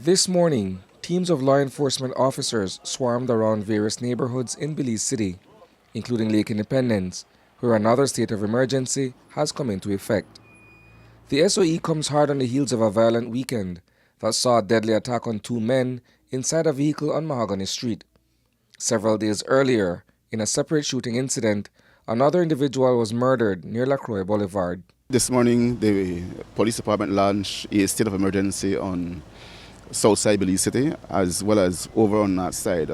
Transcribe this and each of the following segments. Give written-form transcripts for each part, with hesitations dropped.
This morning, teams of law enforcement officers swarmed around various neighborhoods in Belize City, including Lake Independence, where another state of emergency has come into effect. The SOE comes hard on the heels of a violent weekend that saw a deadly attack on two men inside a vehicle on Mahogany Street. Several days earlier, in a separate shooting incident, another individual was murdered near La Croix Boulevard. This morning, the police department launched a state of emergency on Southside Belize City, as well as over on that side.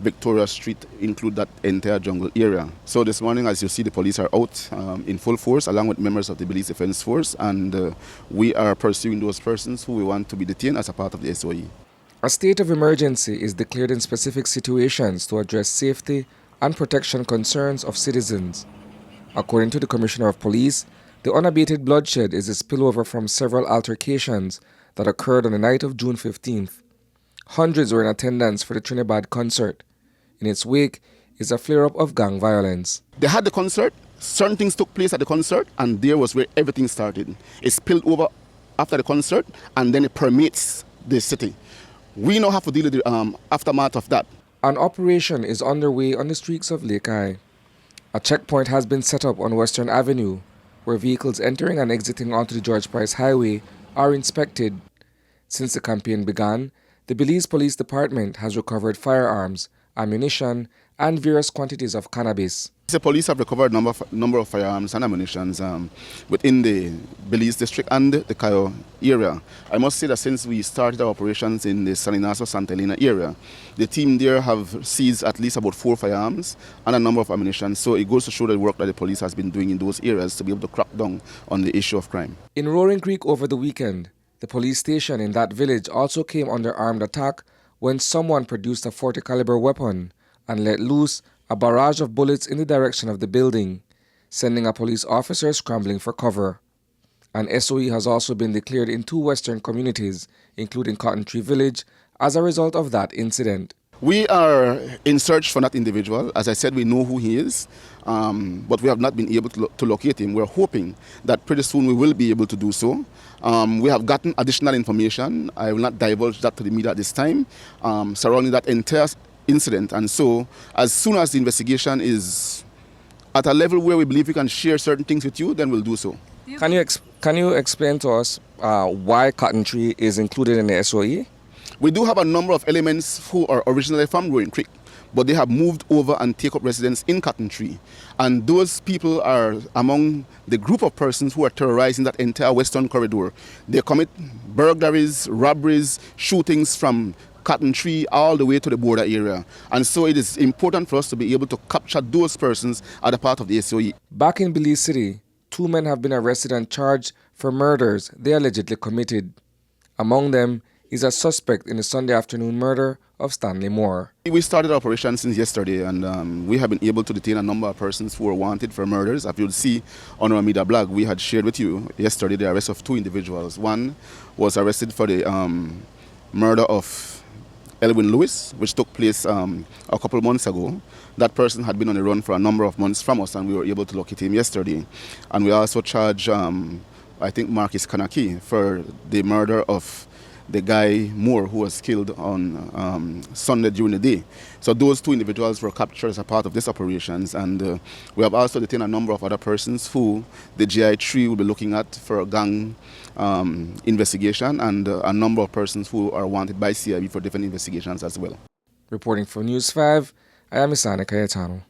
Victoria Street include that entire jungle area. So this morning, as you see, the police are out in full force along with members of the Belize Defense Force, and we are pursuing those persons who we want to be detained as a part of the SOE. A state of emergency is declared in specific situations to address safety and protection concerns of citizens. According to the Commissioner of Police, the unabated bloodshed is a spillover from several altercations that occurred on the night of June 15th. Hundreds were in attendance for the Trinibad concert. In its wake is a flare-up of gang violence. They had the concert, certain things took place at the concert, and there was where everything started. It spilled over after the concert, and then it permeates the city. We now have to deal with the aftermath of that. An operation is underway on the streets of Lake Eye. A checkpoint has been set up on Western Avenue, where vehicles entering and exiting onto the George Price Highway are inspected. Since the campaign began, the Belize Police Department has recovered firearms, ammunition, and various quantities of cannabis. The police have recovered a number of firearms and ammunition within the Belize district and the Cayo area. I must say that since we started our operations in the San Ignacio Santa Elena area, the team there have seized at least about 4 firearms and a number of ammunition. So it goes to show the work that the police has been doing in those areas to be able to crack down on the issue of crime. In Roaring Creek over the weekend, the police station in that village also came under armed attack when someone produced a .40 caliber weapon and let loose a barrage of bullets in the direction of the building, sending a police officer scrambling for cover. An SOE has also been declared in 2 western communities, including Cotton Tree Village, as a result of that incident. We are in search for that individual. As I said, we know who he is, but we have not been able to locate him. We're hoping that pretty soon we will be able to do so. We have gotten additional information. I will not divulge that to the media at this time, surrounding that entire incident. And so, as soon as the investigation is at a level where we believe we can share certain things with you, then we'll do so. Can you explain to us why Cotton Tree is included in the SOE? We do have a number of elements who are originally from Roaring Creek, but they have moved over and take up residence in Cotton Tree. And those people are among the group of persons who are terrorizing that entire western corridor. They commit burglaries, robberies, shootings from Cotton Tree all the way to the border area. And so it is important for us to be able to capture those persons as a part of the SOE. Back in Belize City, 2 men have been arrested and charged for murders they allegedly committed. Among them is a suspect in the Sunday afternoon murder of Stanley Moore. We started operations since yesterday, and we have been able to detain a number of persons who are wanted for murders. As you'll see on our media blog, we had shared with you yesterday the arrest of 2 individuals. One was arrested for the murder of Elwin Lewis, which took place a couple months ago. That person had been on the run for a number of months from us, and we were able to locate him yesterday. And we also charged, I think, Marcus Kanaki for the murder of the guy Moore, who was killed on Sunday during the day. So those 2 individuals were captured as a part of these operations, and we have also detained a number of other persons who the GI3 will be looking at for a gang investigation, and a number of persons who are wanted by CIB for different investigations as well. Reporting for News 5, I am Isani Cayetano.